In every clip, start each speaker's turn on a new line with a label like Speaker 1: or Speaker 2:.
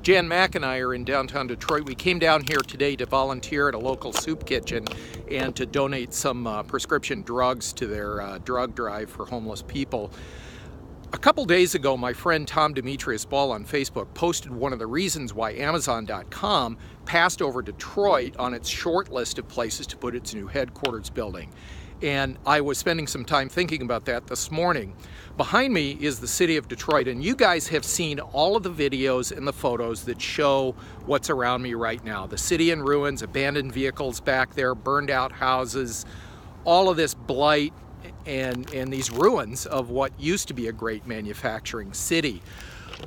Speaker 1: Jan Mack and I are in downtown Detroit. We came down here today to volunteer at a local soup kitchen and to donate some prescription drugs to their drug drive for homeless people. A couple days ago, my friend Tom Demetrius Ball on Facebook posted one of the reasons why Amazon.com passed over Detroit on its short list of places to put its new headquarters building. And I was spending some time thinking about that this morning. Behind me is the city of Detroit, and you guys have seen all of the videos and the photos that show what's around me right now. The city in ruins, abandoned vehicles back there, burned out houses, all of this blight and these ruins of what used to be a great manufacturing city.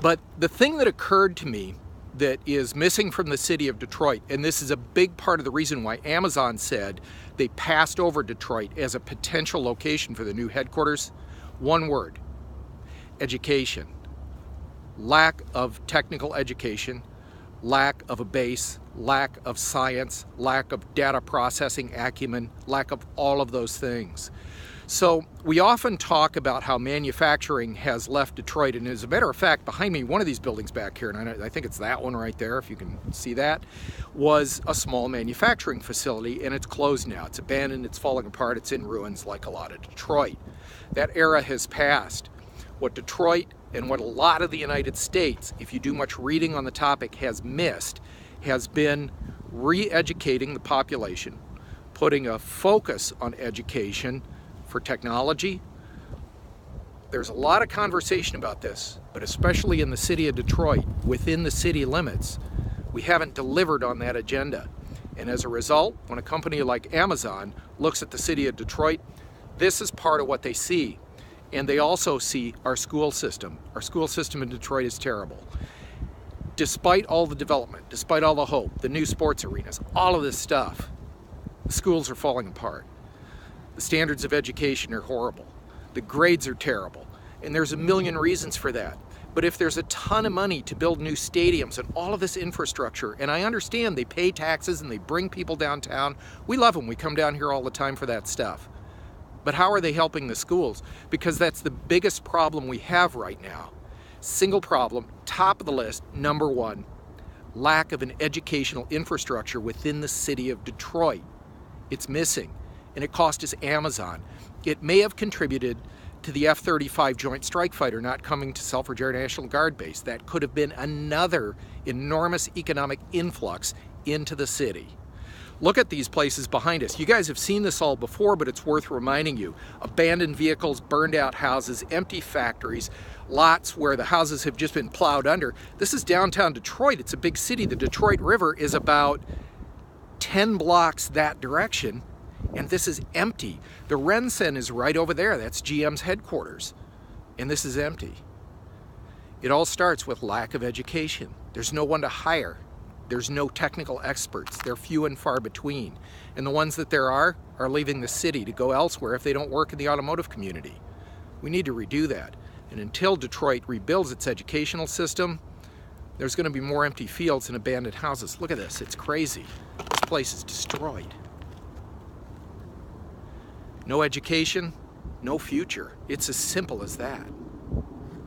Speaker 1: But the thing that occurred to me that is missing from the city of Detroit, and this is a big part of the reason why Amazon said they passed over Detroit as a potential location for the new headquarters, one word: education. Lack of technical education, lack of a base, lack of science, lack of data processing acumen, lack of all of those things. So we often talk about how manufacturing has left Detroit, and as a matter of fact, behind me, one of these buildings back here, and I think it's that one right there, if you can see that, was a small manufacturing facility, and it's closed now. It's abandoned, it's falling apart, it's in ruins like a lot of Detroit. That era has passed. What Detroit and what a lot of the United States, if you do much reading on the topic, has missed, has been re-educating the population, putting a focus on education for technology. There's a lot of conversation about this, but especially in the city of Detroit, within the city limits, we haven't delivered on that agenda. And as a result, when a company like Amazon looks at the city of Detroit, this is part of what they see. And they also see our school system. Our school system in Detroit is terrible. Despite all the development, despite all the hope, the new sports arenas, all of this stuff, the schools are falling apart. The standards of education are horrible. The grades are terrible. And there's a million reasons for that. But if there's a ton of money to build new stadiums and all of this infrastructure, and I understand they pay taxes and they bring people downtown, we love them. We come down here all the time for that stuff. But how are they helping the schools? Because that's the biggest problem we have right now. Single problem, top of the list, number one, lack of an educational infrastructure within the city of Detroit. It's missing. And it cost us Amazon. It may have contributed to the F-35 Joint Strike Fighter not coming to Selfridge Air National Guard Base. That could have been another enormous economic influx into the city. Look at these places behind us. You guys have seen this all before, but it's worth reminding you. Abandoned vehicles, burned out houses, empty factories, lots where the houses have just been plowed under. This is downtown Detroit. It's a big city. The Detroit River is about 10 blocks that direction. And this is empty. The Rensen is right over there. That's GM's headquarters. And this is empty. It all starts with lack of education. There's no one to hire. There's no technical experts. They're few and far between. And the ones that there are leaving the city to go elsewhere if they don't work in the automotive community. We need to redo that. And until Detroit rebuilds its educational system, there's going to be more empty fields and abandoned houses. Look at this. It's crazy. This place is destroyed. No education, no future. It's as simple as that.